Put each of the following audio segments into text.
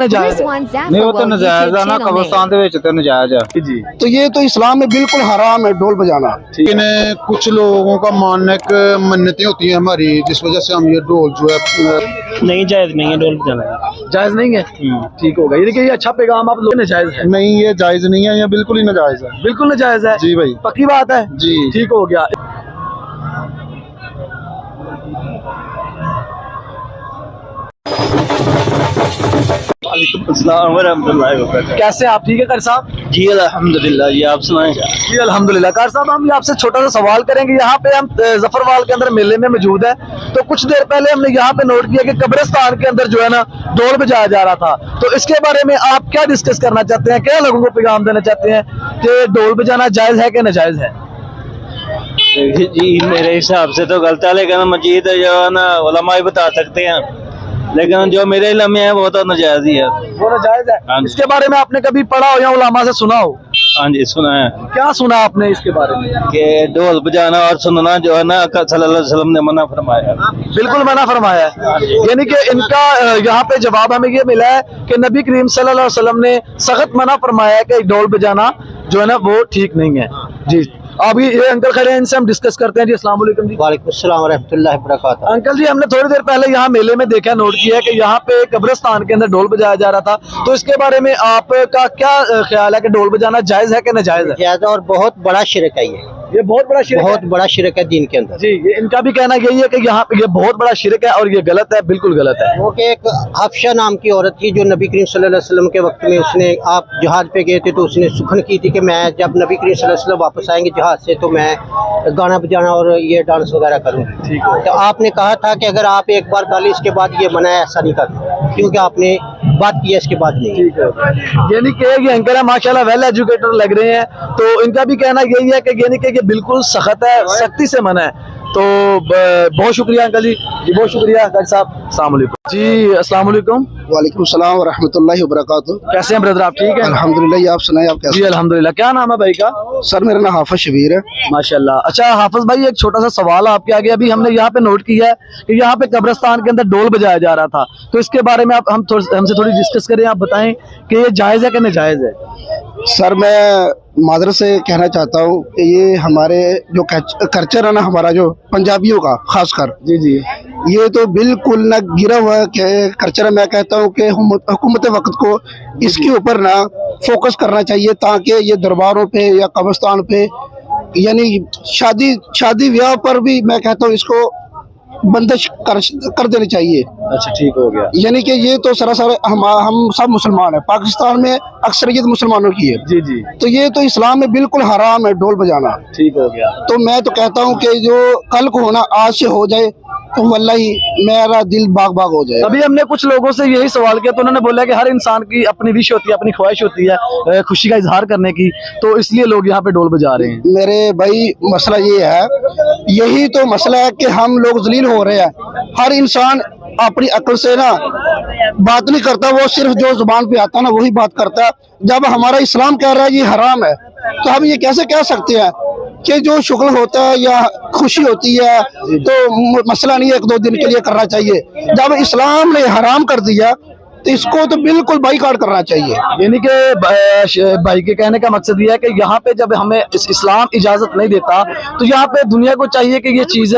नजायज नहीं, वो तो नजायज है ना, कब्रिस्तान दे विच तो नजायज है जी। तो ये तो इस्लाम में बिल्कुल हराम है ढोल बजाना। लेकिन कुछ लोगों का मानना है कि मन्नतें होती हैं हमारी, जिस वजह से हम ये ढोल जो है नहीं, जायज नहीं है ढोल बजाना, जायज नहीं है। ठीक होगा, यानी कि ये अच्छा पैगाम आप लोग नजायज है। नहीं, ये जायज नहीं है, ये बिल्कुल ही नाजायज है। बिल्कुल नजायज है जी भाई, पक्की बात है जी। ठीक हो गया। कैसे आप ठीक है कार साहब? जी अल्हम्दुलिल्लाह जी, आप सुनाएं। जी अल्हम्दुलिल्लाह। कार साहब हम आपसे छोटा सा सवाल करेंगे, यहाँ पे हम जफरवाल के अंदर मेले में मौजूद है, तो कुछ देर पहले हमने यहाँ पे नोट किया कि कब्रिस्तान के अंदर जो है ना ढोल बजाया जा रहा था, तो इसके बारे में आप क्या डिस्कस करना चाहते हैं, क्या लोगों को पैगाम देना चाहते हैं कि ढोल बजाना जायज है कि नाजायज है? जी मेरे हिसाब से तो गलत है, लेकिन मजीद जो है ना उलमा ही बता सकते हैं, लेकिन जो मेरे इल्म में है वो तो नाजायज ही है। वो नाजायज है। हाँ जी। इसके बारे में आपने कभी पढ़ा हो या उलमा से सुना हो? हाँ जी, सुना है क्या सुना आपने इसके बारे में? कि ढोल बजाना और सुनना जो है ना सल्लल्लाहु अलैहि वसल्लम ने मना फरमाया। बिल्कुल मना फरमाया है, यानी कि इनका यहाँ पे जवाब हमें ये मिला है कि नबी करीम सल्लल्लाहु अलैहि वसल्लम ने सख्त मना फरमाया है कि ढोल बजाना जो है ना वो ठीक नहीं है जी। अभी ये अंकल खड़े हैं, इनसे हम डिस्कस करते हैं जी। अस्सलाम वालेकुम जी। वालेकुम अस्सलाम रहमतुल्लाहि व बरकातहू। अंकल जी, हमने थोड़ी देर पहले यहाँ मेले में देखा, नोट किया है कि यहाँ पे कब्रिस्तान के अंदर ढोल बजाया जा रहा था, तो इसके बारे में आपका क्या ख्याल है कि ढोल बजाना जायज है कि नाजायज है? जायज और बहुत बड़ा शिरक है ये बहुत बड़ा शिरक बहुत है। बड़ा शिरक है दीन के अंदर जी, ये इनका भी कहना यही है कि यहाँ पे ये बहुत बड़ा शिरक है और ये गलत है, बिल्कुल गलत है। वो कि एक हफ्शा नाम की औरत थी जो नबी करीम सल्लल्लाहु अलैहि वसल्लम के वक्त में उसने आप जहाज पे गए थे तो उसने सुखन की थी कि मैं जब नबी करीम सल्लल्लाहु अलैहि वसल्लम वापस आएंगे जहाज से तो मैं गाना बजाना और ये डांस वगैरह करूँगी। ठीक है। तो आपने कहा था कि अगर आप एक बार गाली इसके बाद ये मना है, ऐसा नहीं करना, क्योंकि आपने बात की है इसके बाद नहीं। ठीक है, यानी कि ये अंकल है माशाल्लाह वेल एजुकेटेड लग रहे हैं, तो इनका भी कहना यही है कि यानी कि ये बिल्कुल सख्त है, सख्ती से मना है। तो बहुत शुक्रिया अंकल जी, बहुत शुक्रिया डॉक्टर साहब। अस्सलाम वालेकुम जी। अस्सलाम वालेकुम। वालेकुम सलाम व रहमतुल्लाहि व बरकातहू। कैसे हैं ब्रदर, आप ठीक हैं? अल्हम्दुलिल्लाह, आप सुनाए, आप कैसे? जी अल्हम्दुलिल्लाह। क्या नाम है भाई का? सर मेरा नाम हाफिज शबीर है। माशाल्लाह। अच्छा हाफिज भाई, एक छोटा सा सवाल आपके आगे, अभी हमने यहाँ पे नोट किया है कि यहाँ पे कब्रिस्तान के अंदर ढोल बजाया जा रहा था, तो इसके बारे में आप हमसे थोड़ी डिस्कस करें, आप बताएं कि ये जायज है कि नाजायज है? सर मैं मादर से कहना चाहता हूँ कि ये हमारे जो कल्चर है ना हमारा जो पंजाबियों का खासकर, जी जी, ये तो बिल्कुल ना गिरा हुआ कल्चर है। मैं कहता हूँ कि हुकूमत वक्त को इसके ऊपर ना फोकस करना चाहिए, ताकि ये दरबारों पे या कब्रिस्तान पे यानी शादी ब्याह पर भी मैं कहता हूँ इसको बंदिश कर देनी चाहिए। अच्छा ठीक हो गया। यानी कि ये तो सरासर हम सब मुसलमान हैं, पाकिस्तान में अक्सरियत मुसलमानों की है, जी जी, तो ये तो इस्लाम में बिल्कुल हराम है ढोल बजाना। ठीक हो गया। तो मैं तो कहता हूँ कि जो कल को होना आज से हो जाए तो वल्लाही मेरा दिल बाग बाग हो जाए। अभी हमने कुछ लोगों से यही सवाल किया, तो उन्होंने बोला कि हर इंसान की अपनी विश होती है, अपनी ख्वाहिश होती है खुशी का इजहार करने की, तो इसलिए लोग यहाँ पे ढोल बजा रहे हैं। मेरे भाई मसला ये है, यही तो मसला है कि हम लोग जलील हो रहे हैं। हर इंसान अपनी अक्ल से ना बात नहीं करता, वो सिर्फ जो जुबान पे आता है ना वही बात करता है। जब हमारा इस्लाम कह रहा है ये हराम है, तो हम ये कैसे कह सकते हैं कि जो शुक्र होता है या खुशी होती है तो मसला नहीं है, एक दो दिन के लिए करना चाहिए। जब इस्लाम ने हराम कर दिया तो इसको तो बिल्कुल बाइकाट करना चाहिए। यानी कि भाई के कहने का मकसद ये है कि यहाँ पे जब हमें इस्लाम इजाजत नहीं देता, तो यहाँ पे दुनिया को चाहिए कि ये चीज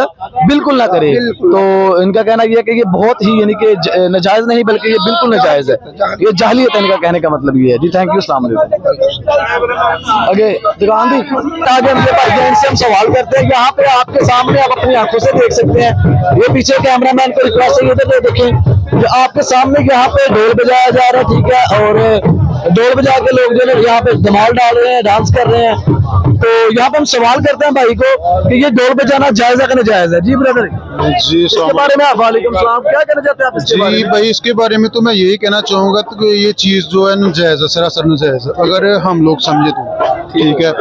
बिल्कुल ना करे। तो इनका कहना यह है कि ये बहुत ही यानी कि नाजायज नहीं बल्कि ये बिल्कुल नाजायज है, ये जाहिलियत है, इनका कहने का मतलब ये है जी। थैंक यू, अस्सलाम वालेकुम। आगे दुकान दी आगे हम भाई इनसे हम सवाल करते हैं, यहाँ पे आपके सामने आप अपनी आंखों से देख सकते हैं, ये पीछे कैमरामैन को रिक्वेस्ट है इधर देखें, आपके सामने यहाँ पे ढोल बजाया जा रहा है, ठीक है, और ढोल बजा के लोग जो है यहाँ पे धमाल डाल रहे हैं, डांस कर रहे हैं। तो यहाँ पे हम सवाल करते हैं भाई को कि ये ढोल बजाना जायज है कि नाजायज है? जी ब्रदर जी, इसके बारे में वालेकुम सलाम, क्या कहना चाहते हैं आप इसके बारे जी में? भाई, इसके बारे में तो मैं यही कहना चाहूँगा कि ये चीज़ जो है नाजायज है, सरासर नाजायज है अगर हम लोग समझे तो, ठीक है।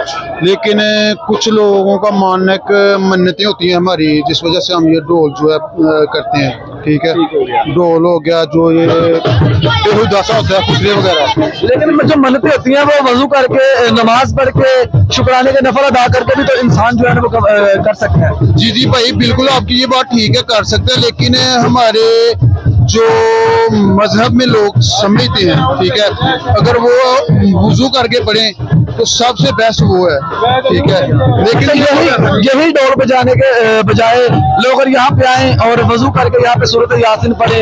लेकिन कुछ लोगों का मानना है कि मन्नतें होती हैं हमारी, जिस वजह से हम ये ढोल जो है करते हैं, ठीक है। ढोल हो गया, जो ये दसा होता है, खुशरे वगैरह। लेकिन जो मन्नतें होती हैं वो वजू करके, नमाज पढ़ के, शुक्राने के नफल अदा करके भी तो इंसान जो है ना वो कर सकते हैं। जी जी भाई, बिल्कुल आपकी ये बात ठीक है, कर सकते हैं, लेकिन हमारे जो मजहब में लोग समझते हैं, ठीक है, अगर वो वुजू करके पढ़ें तो सबसे बेस्ट वो है, ठीक है। लेकिन यही ढोल बजाने के बजाय लोग अगर यहाँ पे आए और वजू करके यहाँ पे सूरत यासीन पढ़े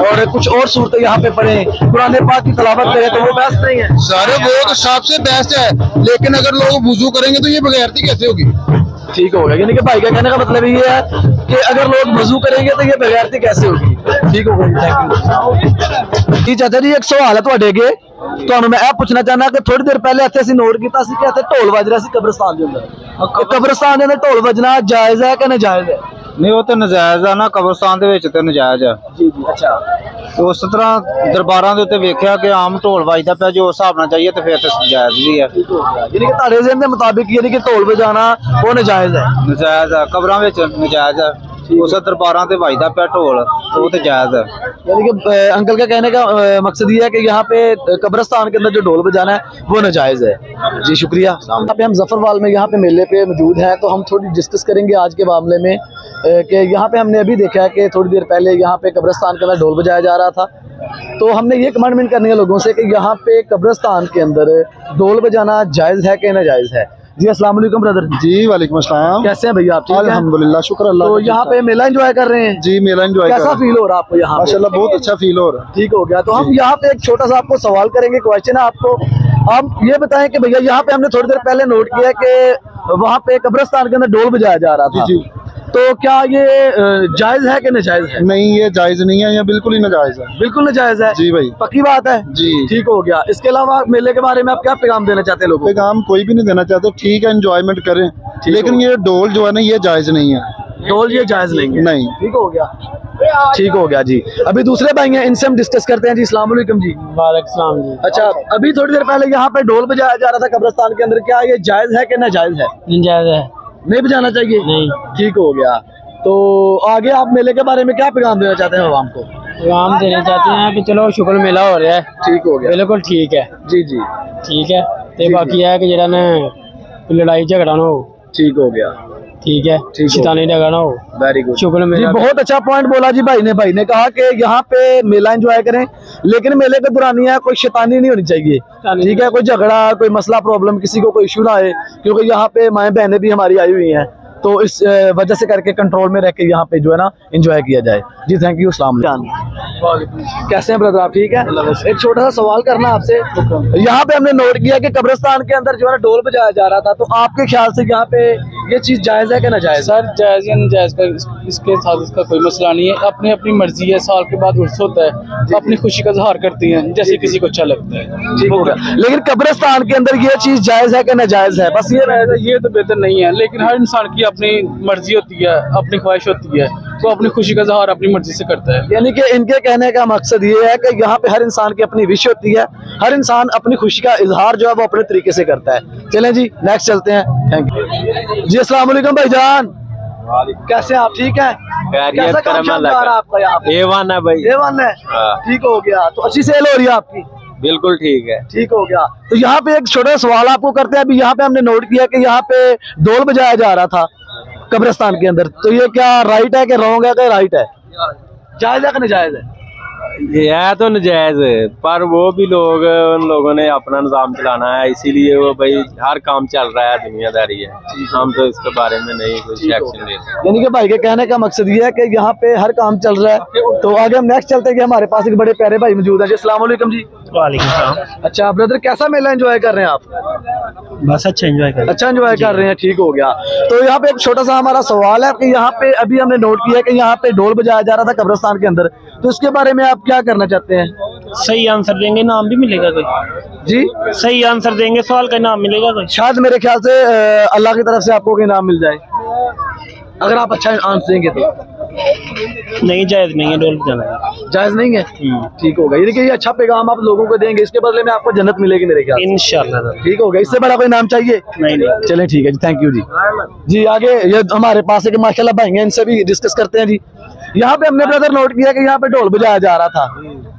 और कुछ और सूरत यहाँ पे पढ़े, कुरान पाक की तलावत करें, तो वो बेस्ट नहीं है? सारे वो तो सबसे बेस्ट है, लेकिन अगर लोग वुजू करेंगे तो ये बगैरती कैसे होगी? ठीक हो गया। यानी कि भाई का कहने का मतलब ये है कि अगर लोग वजू करेंगे तो ये बगैरती कैसे होगी? ठीक हो गई, थैंक यू जी। चाचा जी एक सवाल है ਤੁਹਾਡੇ ਅੱਗੇ, ਤੁਹਾਨੂੰ ਮੈਂ ਇਹ ਪੁੱਛਣਾ ਚਾਹਨਾ ਕਿ ਥੋੜੀ ਦੇਰ ਪਹਿਲੇ ਇੱਥੇ ਅਸੀਂ ਨੋਟ ਕੀਤਾ ਸੀ ਕਿ ਇੱਥੇ ਢੋਲ ਵੱਜ ਰਿਹਾ ਸੀ ਕਬਰਸਤਾਨ ਦੇ ਅੰਦਰ। ਕਬਰਸਤਾਨ ਦੇ ਅੰਦਰ ਢੋਲ ਵੱਜਣਾ ਜਾਇਜ਼ ਹੈ ਕਿ ਨਾਜਾਇਜ਼ ਹੈ? नहीं वो तो नजायज है ना, कब्रस्तान ਦੇ ਵਿੱਚ ਤੇ ਨਜਾਇਜ਼ ਹੈ। ਜੀ ਜੀ, ਅੱਛਾ। ਤੇ ਉਸ ਤਰ੍ਹਾਂ ਦਰਬਾਰਾਂ ਦੇ ਉੱਤੇ ਵੇਖਿਆ ਕਿ ਆਮ ਢੋਲ ਵੱਜਦਾ ਪਿਆ, ਜੋ ਹਿਸਾਬ ਨਾਲ ਚਾਹੀਏ ਤੇ ਫਿਰ ਤੇ ਜਾਇਜ਼ ਵੀ ਹੈ। ਠੀਕ ਹੋ ਗਿਆ। ਯਾਨੀ ਕਿ ਤੁਹਾਡੇ ਜ਼ਿਹਨ ਦੇ ਮੁਤਾਬਿਕ ਯਾਨੀ ਕਿ ਢੋਲ ਵਜਾਣਾ ਉਹ ਨਾਜਾਇਜ਼ ਹੈ? ਨਜਾਇਜ਼ ਹੈ, ਕਬਰਾਂ ਵਿੱਚ ਨਜਾਇਜ਼ ਹੈ। उस दरबारा ते ਵੱਜਦਾ ਪਿਆ ਢੋਲ, वो तो जायज है। यानी कि अंकल का कहने का मकसद ये है कि यहाँ पे कब्रिस्तान के अंदर जो ढोल बजाना है वो नाजायज़ है। जी शुक्रिया। यहाँ पे हम जफरवाल में यहाँ पे मेले पे मौजूद हैं, तो हम थोड़ी डिस्कस करेंगे आज के मामले में कि यहाँ पे हमने अभी देखा है कि थोड़ी देर पहले यहाँ पे कब्रिस्तान के अंदर ढोल बजाया जा रहा था, तो हमने ये कमेंटमेंट करनी है लोगों से कि यहाँ पे कब्रिस्तान के अंदर ढोल बजाना जायज़ है कि नाजायज़ है? जी अस्सलाम वालेकुम ब्रदर। जी वालेकुम अस्सलाम। कैसे हैं भैया आप? ठीक हैं? अल्हम्दुलिल्लाह, शुक्र अल्लाह तो का। यहाँ पे मेला एंजॉय कर रहे हैं? जी मेला एंजॉय कर कैसा रहे हैं। फील हो रहा है आपको यहाँ पे? माशाल्लाह बहुत अच्छा फील हो रहा है। ठीक हो गया। तो हम यहाँ पे एक छोटा सा आपको सवाल करेंगे, क्वेश्चन है आपको, आप ये बताएं कि भैया यहाँ पे हमने थोड़ी देर पहले नोट किया कि वहाँ पे कब्रिस्तान के अंदर ढोल बजाया जा रहा था, जी। तो क्या ये जायज है कि नाजायज है? नहीं ये जायज नहीं है, ये बिल्कुल ही नाजायज है। बिल्कुल नाजायज है। जी भाई, पक्की बात है। जी। ठीक हो गया। इसके अलावा मेले के बारे में आप क्या पैगाम देना चाहते हैं लोगों को? पैगाम कोई भी नहीं देना चाहते, ठीक है एंजॉयमेंट करें, लेकिन ये ढोल जो है ना ये जायज नहीं है। ढोल ये जायज नहीं है? नहीं। ठीक हो गया। ठीक हो गया जी। अभी दूसरे भाई हैं, इनसे हम डिस्कस करते हैं। जी अस्सलाम वालेकुम जी। वालेकुम सलाम जी। अच्छा, अभी थोड़ी देर पहले यहाँ पे ढोल बजाया जा रहा था कब्रिस्तान के अंदर, क्या ये जायज है कि नाजायज है? नाजायज है। नहीं बजाना चाहिए? नहीं। ठीक हो गया। तो आगे आप मेले के बारे में क्या पैगाम देना चाहते हैं आवाम को? पैगाम देना चाहते हैं कि चलो शुक्र मेला हो रहा है। ठीक हो गया। बिल्कुल ठीक है। जी जी ठीक है। ते जी, बाकी है कि जेड़ा ना लड़ाई झगड़ा ना हो। ठीक हो गया। ठीक है। ठीक हो शैतानी झगड़ा ना हो। Very good. शुक्र जी मेला। बहुत अच्छा पॉइंट बोला जी भाई ने कहा कि यहाँ पे मेला एंजॉय करें, लेकिन मेले के दौरान यह कोई शैतानी नहीं होनी चाहिए। ठीक है, कोई झगड़ा, कोई मसला, प्रॉब्लम, किसी को कोई इशू ना आए, क्योंकि यहाँ पे माएँ बहनें भी हमारी आई हुई हैं, तो इस वजह से करके कंट्रोल में रह के यहाँ पे जो है ना एंजॉय किया जाए। जी थैंक यू। अस्सलाम वालेकुम। कैसे हैं ब्रदर आप? ठीक है। एक छोटा सा सवाल करना आपसे, यहाँ पे हमने नोट किया कि कब्रिस्तान के अंदर जो है ना ढोल बजाया जा रहा था, तो आपके ख्याल से यहाँ पे ये चीज जायज है कि नाजायज? सर जायज या नाजायज का इसके साथ इसका कोई मसला नहीं है। अपनी अपनी मर्जी है, साल के बाद उर्स होता है, अपनी खुशी का इजहार करती हैं जैसे किसी को अच्छा लगता है। ठीक हो गया। लेकिन कब्रिस्तान के अंदर ये चीज जायज है कि नाजायज है? बस ये तो बेहतर नहीं है, लेकिन हर इंसान की अपनी मर्जी होती है, अपनी ख्वाहिश होती है, तो अपनी खुशी का इजहार अपनी मर्जी से करता है। यानी कि इनके कहने का मकसद ये है कि यहाँ पे हर इंसान की अपनी विश होती है, हर इंसान अपनी खुशी का इजहार जो है वो अपने तरीके से करता है। चलें जी नेक्स्ट चलते हैं। थैंक यू जी। अस्सलाम वालेकुम भाईजान, कैसे हैं आप? ठीक है। कैसा काम चल रहा है आपका यहाँ पे? A1 है भाई। A1 है। ठीक हो गया। तो अच्छी सेल हो रही है आपकी? बिल्कुल ठीक है। ठीक हो गया। तो यहाँ पे एक छोटा सवाल आपको करते हैं। अभी यहाँ पे हमने नोट किया कि यहाँ पे ढोल बजाया जा रहा था कब्रिस्तान के अंदर, तो ये क्या राइट है कि रॉन्ग है कि राइट है? जायज है कि नाजायज है? ये है तो नाजायज है, पर वो भी लोग, उन लोगों ने अपना निज़ाम चलाना है, इसीलिए वो भाई हर काम चल रहा है, दुनियादारी है, हम तो इसके बारे में नहीं कुछ एक्शन ले सकते। यानी कि भाई के कहने का मकसद ये है कि यहाँ पे हर काम चल रहा है। तो आगे हम नेक्स्ट चलते हैं कि हमारे पास एक बड़े प्यारे भाई मौजूद है। जी अस्सलाम वालेकुम जी। वालेकुम सलाम। अच्छा ब्रदर, कैसा मेला एंजॉय कर रहे हैं आप? बस अच्छा एंजॉय कर। अच्छा एंजॉय कर रहे हैं। ठीक हो गया। तो यहाँ पे एक छोटा सा हमारा सवाल है कि यहाँ पे अभी हमने नोट किया कि यहाँ पे ढोल बजाया जा रहा था कब्रिस्तान के अंदर, तो इसके बारे में आप क्या करना चाहते हैं? सही आंसर देंगे नाम भी मिलेगा कोई? जी सही आंसर देंगे सवाल का नाम मिलेगा कोई? शायद मेरे ख्याल से अल्लाह की तरफ से आपको कोई नाम मिल जाए, अगर आप अच्छा आंसर देंगे तो। नहीं जायज नहीं है ढोल बजाना। जायज नहीं है? ठीक होगा। यानी कि ये अच्छा पैगाम आप लोगों को देंगे, इसके बदले में आपको जन्नत मिलेगी मेरे ख्याल से। इंशाल्लाह। ठीक हो गया। इससे बड़ा कोई नाम चाहिए? नहीं। चलें ठीक है जी, थैंक यू जी। जी आगे ये हमारे पास है कि माशाल्लाह भाई हैं, इनसे भी डिस्कस करते हैं जी। यहाँ पे हमने ब्रदर नोट किया कि यहाँ पे ढोल बजाया जा रहा था,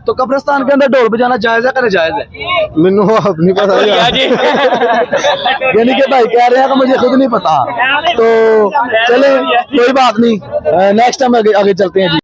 तो कब्रिस्तान के अंदर ढोल बजाना जायज है कि नाजायज है? मैनू अब नहीं पता यानी कि भाई कह रहे हैं कि मुझे खुद नहीं पता, तो चले कोई बात नहीं, नेक्स्ट टाइम आगे चलते हैं जी।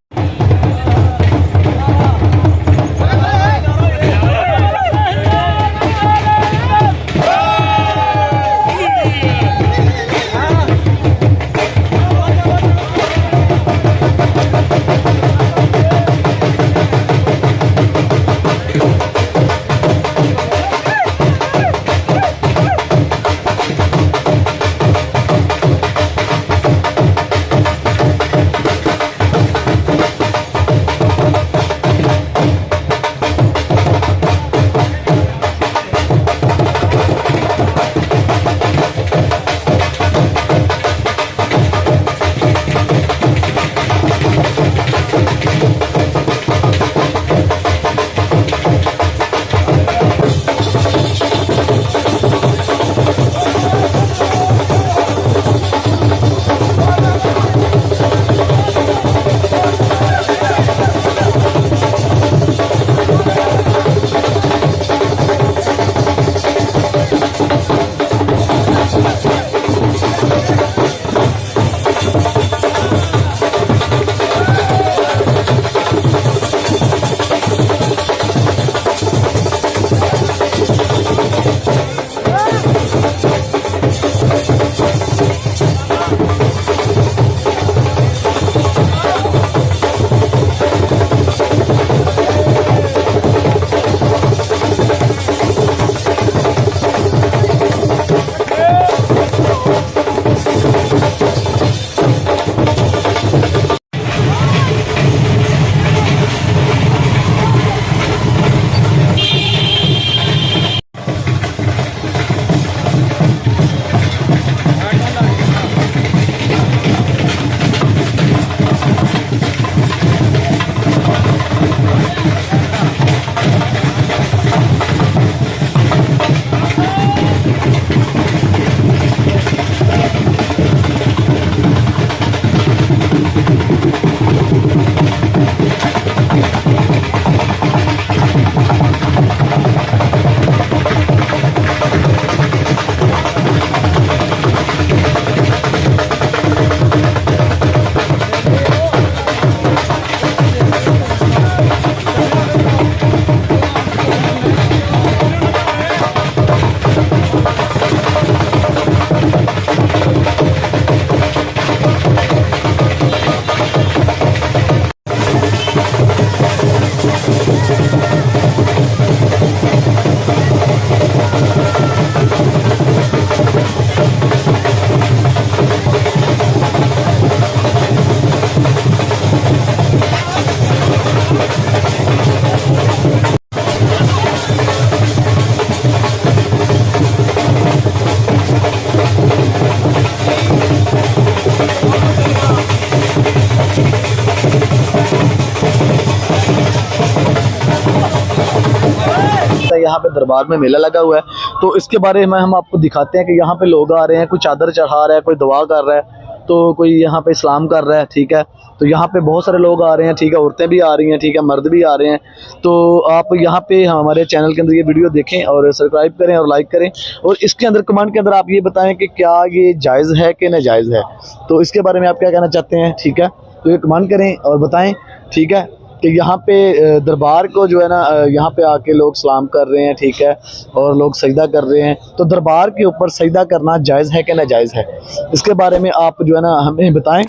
यहाँ पे दरबार में मेला लगा हुआ है, तो इसके बारे में हम आपको दिखाते हैं कि यहाँ पे लोग आ रहे हैं, कोई चादर चढ़ा रहा है, कोई दुआ कर रहा है, तो कोई यहाँ पे इस्लाम कर रहा है, ठीक है। तो यहाँ पे बहुत सारे लोग आ रहे हैं, ठीक है, औरतें भी आ रही हैं, ठीक है, मर्द भी आ रहे हैं। तो आप यहाँ पे हमारे चैनल के अंदर ये वीडियो देखें और सब्सक्राइब करें और लाइक करें, और इसके अंदर कमेंट के अंदर आप ये बताएं कि क्या ये जायज़ है कि नाजायज़ है, तो इसके बारे में आप क्या कहना चाहते हैं, ठीक है। तो ये कमेंट करें और बताएं, ठीक है, कि यहाँ पे दरबार को जो है ना यहाँ पे आके लोग सलाम कर रहे हैं, ठीक है, और लोग सजदा कर रहे हैं, तो दरबार के ऊपर सजदा करना जायज़ है कि नाजायज़ है, इसके बारे में आप जो है ना हमें बताएं।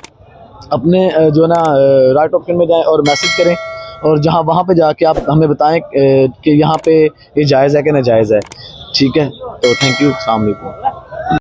अपने जो है ना राइट ऑप्शन में जाएं और मैसेज करें, और जहाँ वहाँ पे जाके आप हमें बताएं कि यहाँ पे ये जायज़ है कि नाजायज़ है, ठीक है। तो थैंक यू, अस्सलाम वालेकुम।